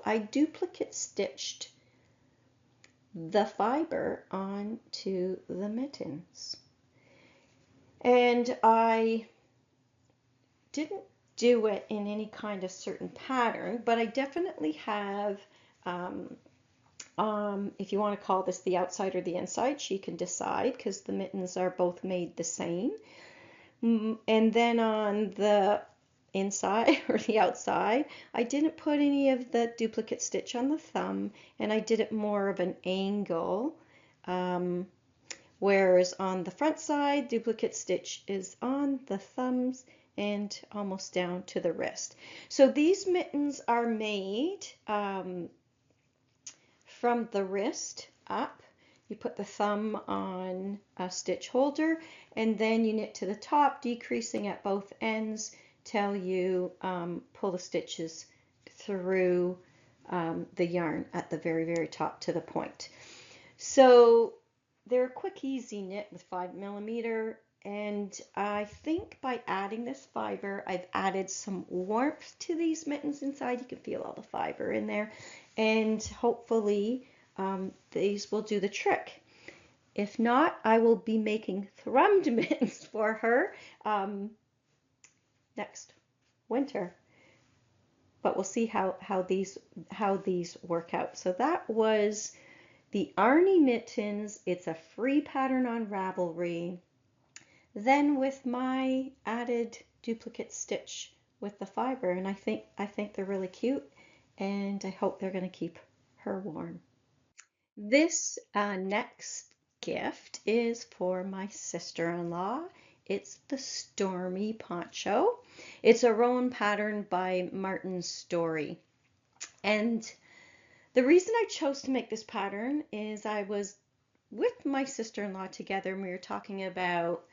Speaker 1: I duplicate stitched the fiber onto the mittens. And I didn't do it in any kind of certain pattern, but I definitely have, if you want to call this the outside or the inside, she can decide, because the mittens are both made the same. And then on the inside or the outside, I didn't put any of the duplicate stitch on the thumb, and I did it more of an angle, whereas on the front side, duplicate stitch is on the thumbs and almost down to the wrist. So these mittens are made from the wrist up. You put the thumb on a stitch holder, and then you knit to the top, decreasing at both ends till you pull the stitches through the yarn at the very top to the point. So they're a quick, easy knit with 5mm, and I think by adding this fiber, I've added some warmth to these mittens inside. You can feel all the fiber in there, and hopefully these will do the trick. If not, I will be making thrummed mittens for her next winter, but we'll see how these work out. So that was the Arnie mittens. It's a free pattern on Ravelry. Then with my added duplicate stitch with the fiber, and I think they're really cute, and I hope they're going to keep her warm. This next gift is for my sister-in-law. It's the Stormy Poncho. It's a Rowan pattern by Martin Story. And the reason I chose to make this pattern is I was with my sister-in-law together, and we were talking about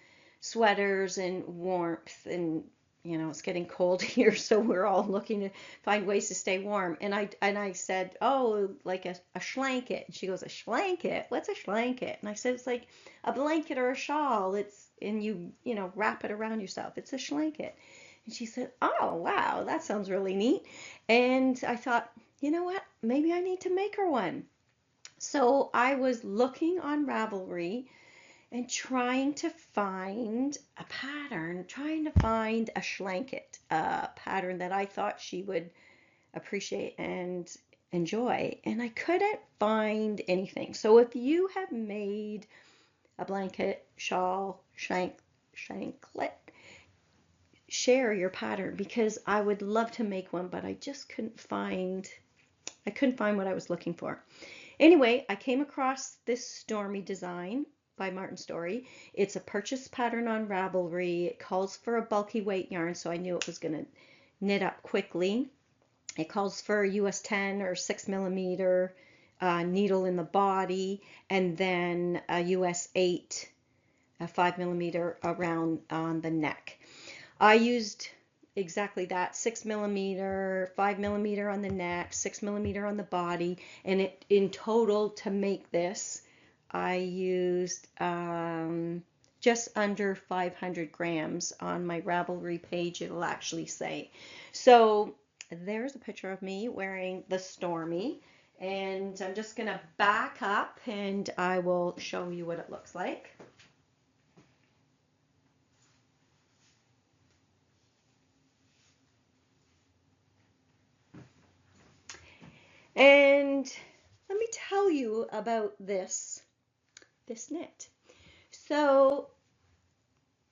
Speaker 1: sweaters and warmth, and it's getting cold here, so we're all looking to find ways to stay warm. And I said, oh, like a schlanket. And she goes, a schlanket? What's a schlanket? And I said, it's like a blanket or a shawl. It's and you know, wrap it around yourself. It's a schlanket. And she said, oh, wow, that sounds really neat. And I thought, you know what? Maybe I need to make her one. So I was looking on Ravelry and trying to find a pattern, trying to find a schlanket, a pattern that I thought she would appreciate and enjoy. And I couldn't find anything. So if you have made a blanket, shawl, shanklet, share your pattern, because I would love to make one, but I just couldn't find what I was looking for. Anyway, I came across this Stormy design by Martin Story. It's a purchase pattern on Ravelry. It calls for a bulky weight yarn, so I knew it was going to knit up quickly. It calls for a US 10 or 6mm needle in the body, and then a US 8, a 5mm around on the neck. I used exactly that, 6mm, 5mm on the neck, 6mm on the body, and it in total to make this, I used just under 500 grams. On my Ravelry page, it'll actually say. So there's a picture of me wearing the Stormy, and I'm just going to back up and I will show you what it looks like. And let me tell you about this knit. So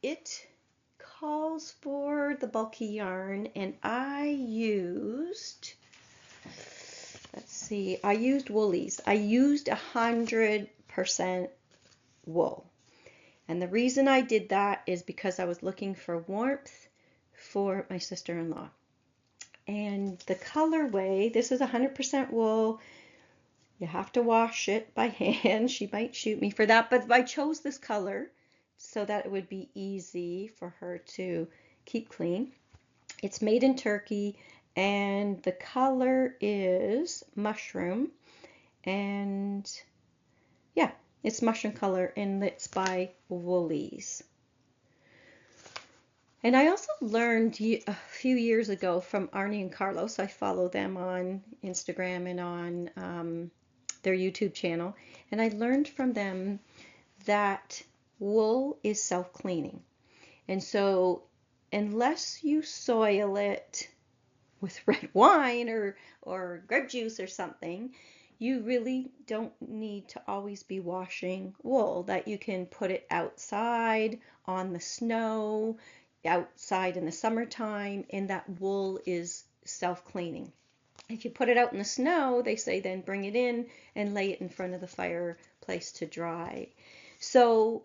Speaker 1: it calls for the bulky yarn, and I used, let's see, I used woolies. I used 100% wool. And the reason I did that is because I was looking for warmth for my sister-in-law. And the colorway, this is 100% wool. You have to wash it by hand. She might shoot me for that, but I chose this color so that it would be easy for her to keep clean. It's made in Turkey, and the color is mushroom. And yeah, it's mushroom color, and it's by Woolies. And I also learned a few years ago from Arnie and Carlos. I follow them on Instagram and on their YouTube channel. And I learned from them that wool is self-cleaning. And so unless you soil it with red wine or grape juice or something, you really don't need to always be washing wool. That you can put it outside on the snow, outside in the summertime, and that wool is self-cleaning. If you put it out in the snow, they say then bring it in and lay it in front of the fireplace to dry. So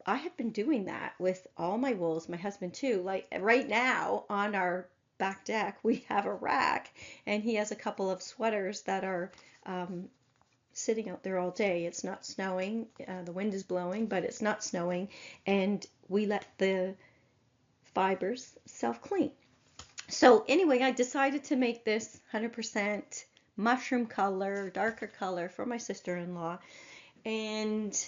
Speaker 1: I have been doing that with all my wools, my husband too. Like right now on our back deck, we have a rack, and he has a couple of sweaters that are sitting out there all day. It's not snowing, the wind is blowing, but it's not snowing, and we let the fibers self-clean. So anyway, I decided to make this 100% mushroom color, darker color for my sister-in-law. And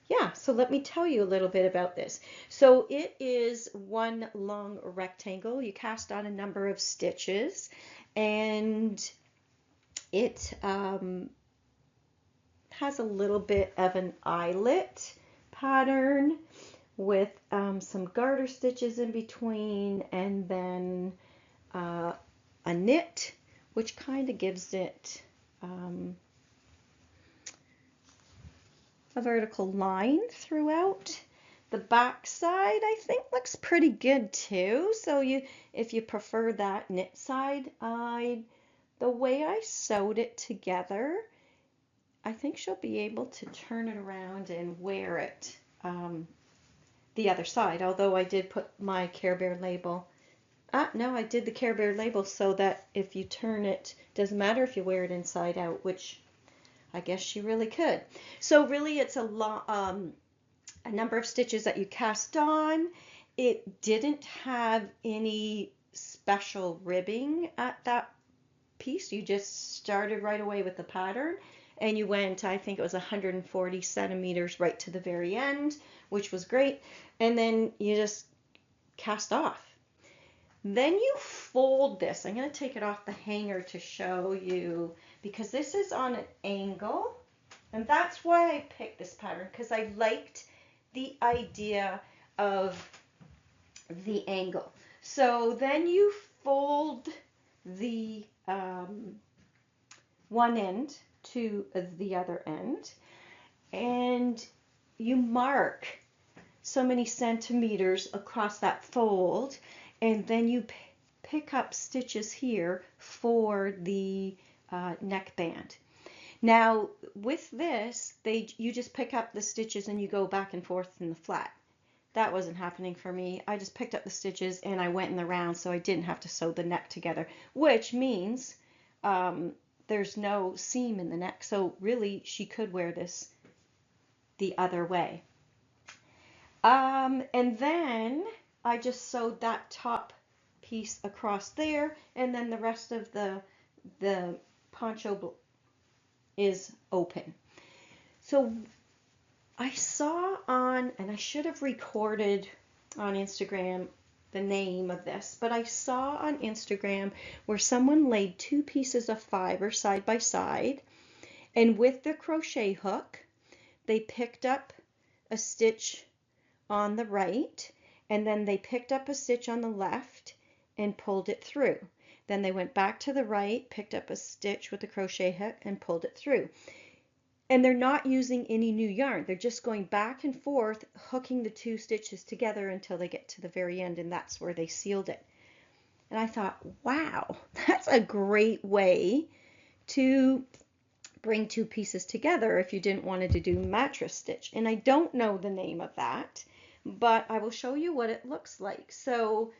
Speaker 1: yeah, so let me tell you a little bit about this. So it is one long rectangle. You cast on a number of stitches, and it has a little bit of an eyelet pattern with some garter stitches in between, and then a knit, which kind of gives it a vertical line throughout. The back side, I think, looks pretty good too. So if you prefer that knit side, the way I sewed it together, I think she'll be able to turn it around and wear it the other side, although I did put my Care Bear label. No, I did the Care Bear label so that if you turn it, doesn't matter if you wear it inside out, which I guess she really could. So really it's a number of stitches that you cast on. It didn't have any special ribbing at that piece. You just started right away with the pattern, and you went, I think it was 140 centimeters right to the very end, which was great. And then you just cast off. Then you fold this. I'm going to take it off the hanger to show you, because this is on an angle, and that's why I picked this pattern, because I liked the idea of the angle. So then you fold the one end to the other end, and you mark so many centimeters across that fold, and then you pick up stitches here for the neckband. Now with this, you just pick up the stitches and you go back and forth in the flat. That wasn't happening for me. I just picked up the stitches and I went in the round, so I didn't have to sew the neck together, which means there's no seam in the neck. So really, she could wear this the other way. And then I just sewed that top piece across there, and then the rest of the poncho is open. So I saw on, and I should have recorded on Instagram the name of this, but I saw on Instagram where someone laid two pieces of fiber side by side, and with the crochet hook, they picked up a stitch on the right, and then they picked up a stitch on the left and pulled it through. Then they went back to the right, picked up a stitch with the crochet hook and pulled it through. And they're not using any new yarn. They're just going back and forth, hooking the two stitches together until they get to the very end, and that's where they sealed it. And I thought, wow, that's a great way to bring two pieces together if you didn't want to do mattress stitch. And I don't know the name of that, but I will show you what it looks like. So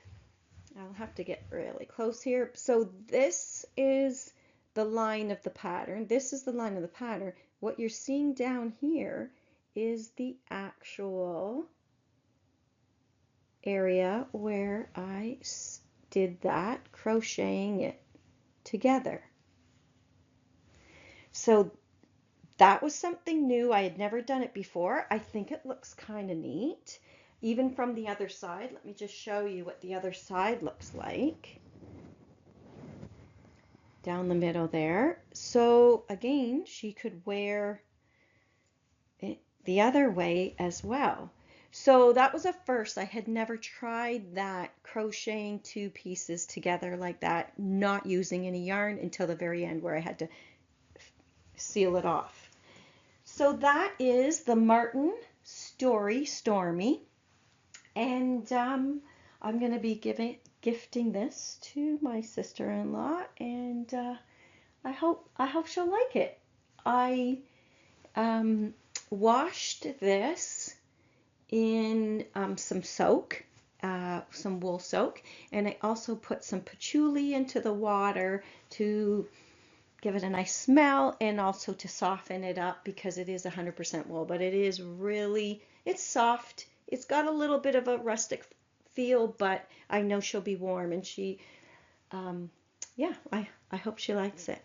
Speaker 1: I'll have to get really close here. So this is the line of the pattern. This is the line of the pattern. What you're seeing down here is the actual area where I did that, crocheting it together. So that was something new. I had never done it before. I think it looks kind of neat. Even from the other side, let me just show you what the other side looks like. Down the middle there. So again, she could wear it the other way as well. So that was a first. I had never tried that, crocheting two pieces together like that, not using any yarn until the very end where I had to seal it off. So that is the Martin Story Stormy, and I'm going to be gifting this to my sister-in-law, and I hope she'll like it. I washed this in some soak, some wool soak, and I also put some patchouli into the water to give it a nice smell and also to soften it up, because it is 100% wool, but it is really, it's soft. It's got a little bit of a rustic feel, but I know she'll be warm, and she, yeah, I hope she likes it.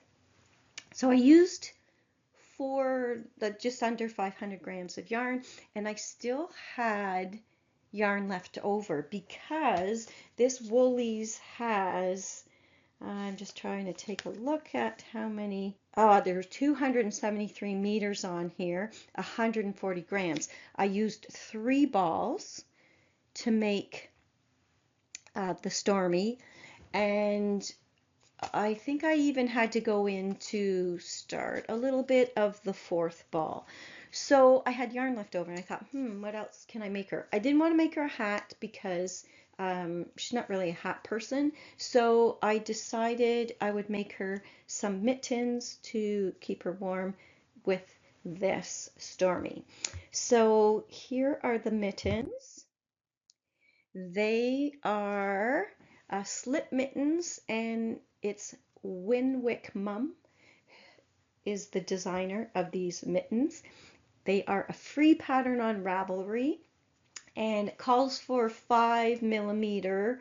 Speaker 1: So I used for the just under 500 grams of yarn, and I still had yarn left over because this Woolies has, I'm just trying to take a look at how many, there's 273 meters on here, 140 grams. I used 3 balls to make the Stormy, and I think I even had to go in to start a little bit of the 4th ball. So I had yarn left over, and I thought, what else can I make her? I didn't want to make her a hat because she's not really a hat person. So I decided I would make her some mittens to keep her warm with this Stormy. So here are the mittens. They are slip mittens, and it's Winwick Mum is the designer of these mittens. They are a free pattern on Ravelry, and it calls for 5mm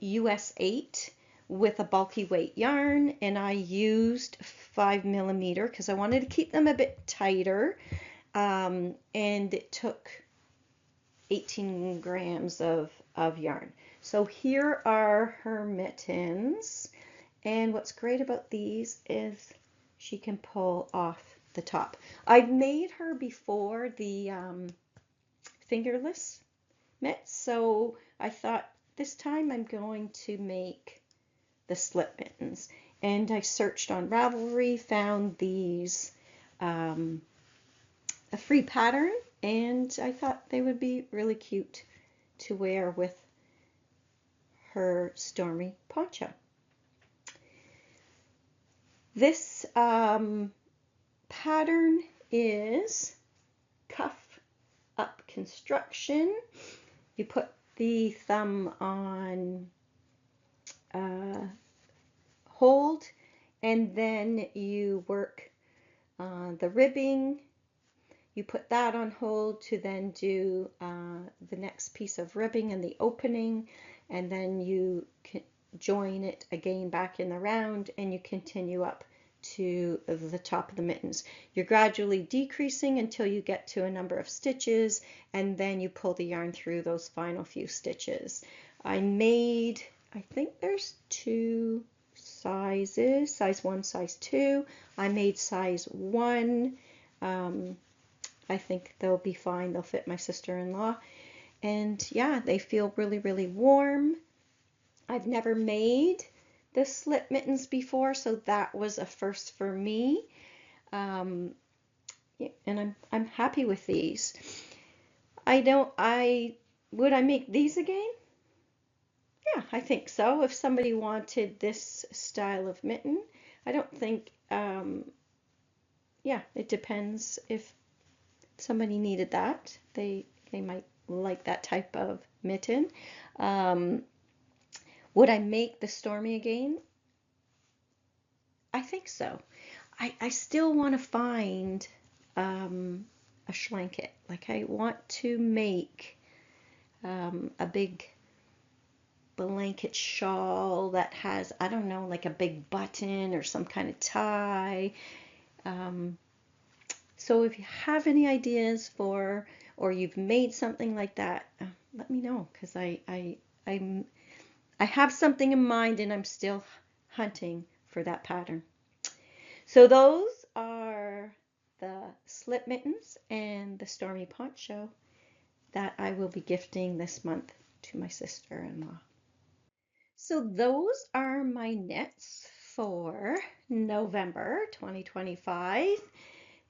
Speaker 1: US 8 with a bulky weight yarn, and I used 5mm because I wanted to keep them a bit tighter, and it took 18 grams of yarn. So here are her mittens, and what's great about these is she can pull off the top. I've made her before the fingerless mitts, so I thought this time I'm going to make the slip mittens. And I searched on Ravelry, found these, a free pattern, and I thought they would be really cute to wear with her stormy poncho. This pattern is cuff up construction. You put the thumb on hold, and then you work the ribbing. You put that on hold to then do the next piece of ribbing and the opening, and then you can join it again back in the round, and you continue up to the top of the mittens. You're gradually decreasing until you get to a number of stitches, and then you pull the yarn through those final few stitches. I think there's 2 sizes, size 1, size 2. I made size 1. I think they'll be fine. They'll fit my sister-in-law. And yeah, they feel really, really warm. I've never made the slip mittens before, so that was a first for me. And I'm happy with these. Would I make these again? Yeah, I think so. If somebody wanted this style of mitten, I don't think, yeah, it depends if somebody needed that. They might like that type of mitten. Would I make the Stormy again? I think so. I still want to find a schlanket. Like I want to make a big blanket shawl that has, I don't know, like a big button or some kind of tie. So if you have any ideas for, or you've made something like that, let me know, because I have something in mind and I'm still hunting for that pattern. So those are the slip mittens and the Stormy poncho that I will be gifting this month to my sister-in-law. So those are my knits for November 2025.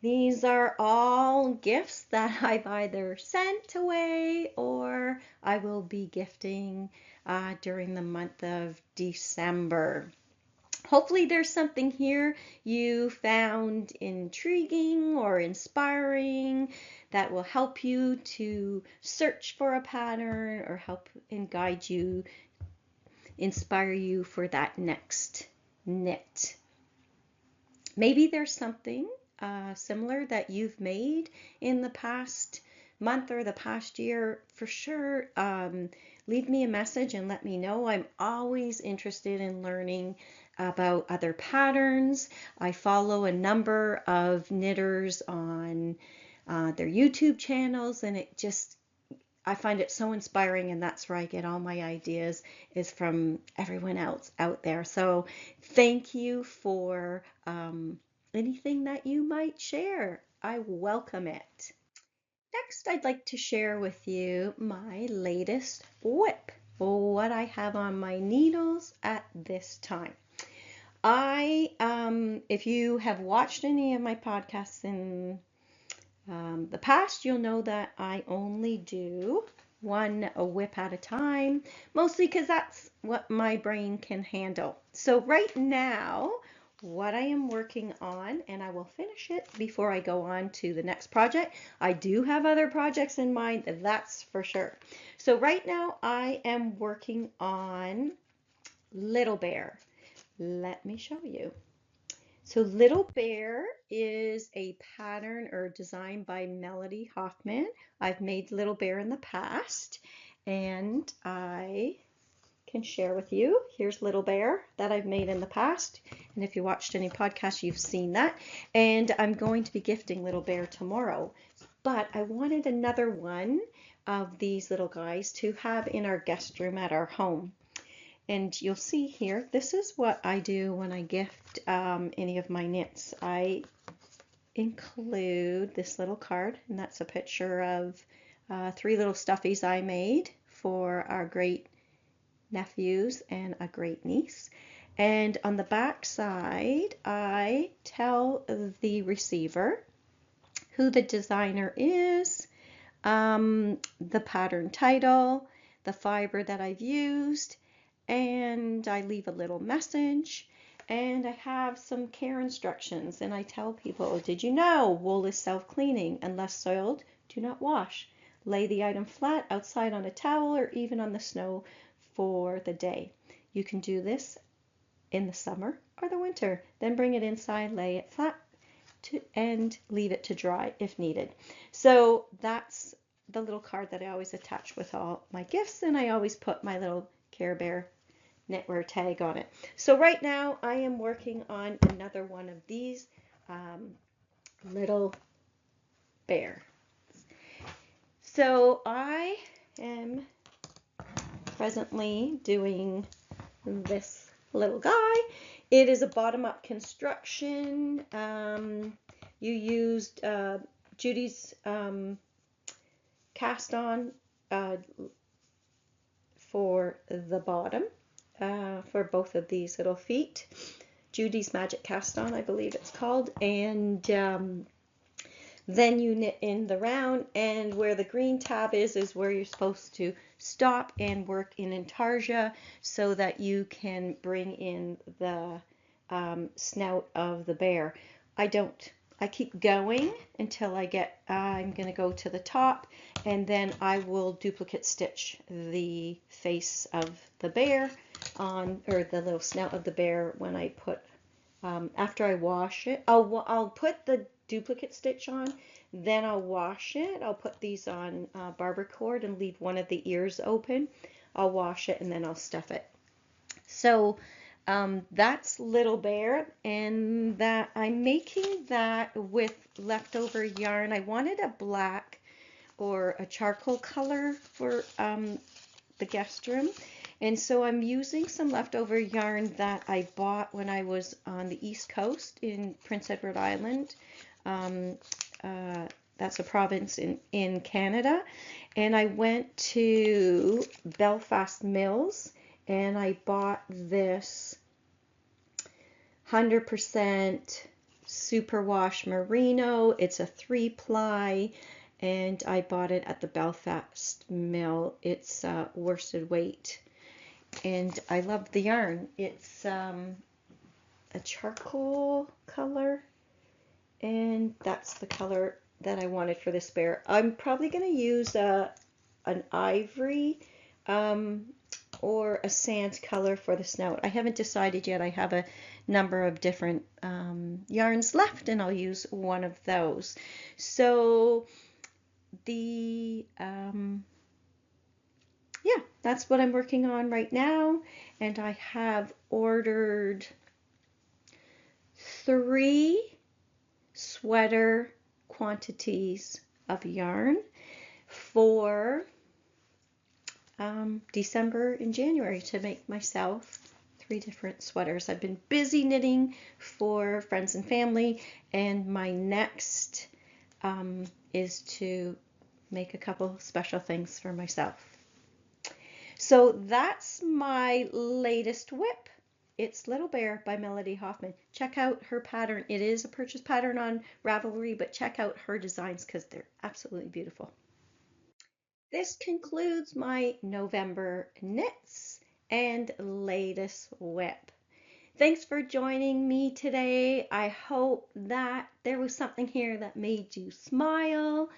Speaker 1: These are all gifts that I've either sent away or I will be gifting during the month of December. Hopefully there's something here you found intriguing or inspiring that will help you to search for a pattern or help and guide you, inspire you for that next knit. Maybe there's something similar that you've made in the past month or the past year. For sure, leave me a message and let me know. I'm always interested in learning about other patterns. I follow a number of knitters on their YouTube channels, and I find it so inspiring, and that's where I get all my ideas, is from everyone else out there. So thank you for anything that you might share. I welcome it. Next, I'd like to share with you my latest WIP, what I have on my needles at this time. If you have watched any of my podcasts in the past, you'll know that I only do one WIP at a time, mostly because that's what my brain can handle. So right now, what I am working on, and I will finish it before I go on to the next project. I do have other projects in mind, that's for sure. So right now I am working on Little Bear. Let me show you. So Little Bear is a pattern or design by Melody Hoffman. I've made Little Bear in the past, and I can share with you. Here's Little Bear that I've made in the past. And if you watched any podcasts, you've seen that. And I'm going to be gifting Little Bear tomorrow. But I wanted another one of these little guys to have in our guest room at our home. And you'll see here, this is what I do when I gift any of my knits. I include this little card, and that's a picture of 3 little stuffies I made for our great nephews and a great niece. And on the back side, I tell the receiver who the designer is, the pattern title, the fiber that I've used, and I leave a little message, and I have some care instructions, and I tell people, did you know wool is self-cleaning? Unless soiled, do not wash. Lay the item flat outside on a towel or even on the snow for the day. You can do this in the summer or the winter. Then bring it inside, lay it flat, and leave it to dry if needed. So that's the little card that I always attach with all my gifts, and I always put my little KarebearKnitwear tag on it. So right now I am working on another one of these Little Bear. So I am presently doing this little guy. It is a bottom-up construction. You used Judy's cast on for the bottom for both of these little feet. Judy's Magic Cast On, I believe it's called. And then you knit in the round, and where the green tab is where you're supposed to stop and work in intarsia so that you can bring in the snout of the bear. I don't. I keep going until I get, I'm going to go to the top, and then I will duplicate stitch the face of the bear on, or the little snout of the bear when I put, after I wash it. I'll put the duplicate stitch on, then I'll wash it. I'll put these on barber cord and leave one of the ears open. I'll wash it and then I'll stuff it. So that's Little Bear, and that I'm making that with leftover yarn. I wanted a black or a charcoal color for the guest room, and so I'm using some leftover yarn that I bought when I was on the East Coast in Prince Edward Island. That's a province in Canada, and I went to Belfast Mills and I bought this 100% superwash merino. It's a 3-ply, and I bought it at the Belfast Mill. It's worsted weight, and I love the yarn. It's a charcoal color, and that's the color that I wanted for this bear. I'm probably going to use an ivory or a sand color for the snout. I haven't decided yet. I have a number of different yarns left, and I'll use one of those. So the yeah, that's what I'm working on right now, and I have ordered 3 sweater quantities of yarn for December and January to make myself 3 different sweaters. I've been busy knitting for friends and family, and my next is to make a couple special things for myself. So that's my latest WIP. It's Little Bear by Melody Hoffman. Check out her pattern. It is a purchase pattern on Ravelry, but check out her designs because they're absolutely beautiful. This concludes my November knits and latest WIP. Thanks for joining me today. I hope that there was something here that made you smile.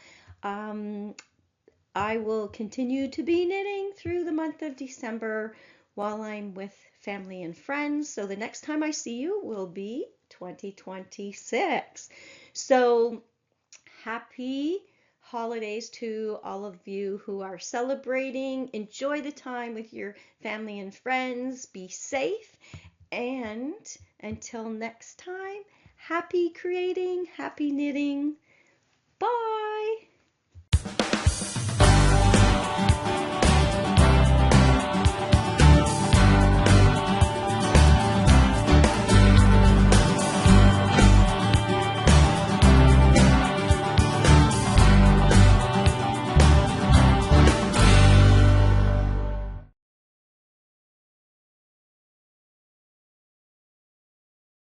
Speaker 1: I will continue to be knitting through the month of December while I'm with family and friends. So the next time I see you will be 2026. So happy holidays to all of you who are celebrating. Enjoy the time with your family and friends. Be safe. And until next time, happy creating, happy knitting. Bye.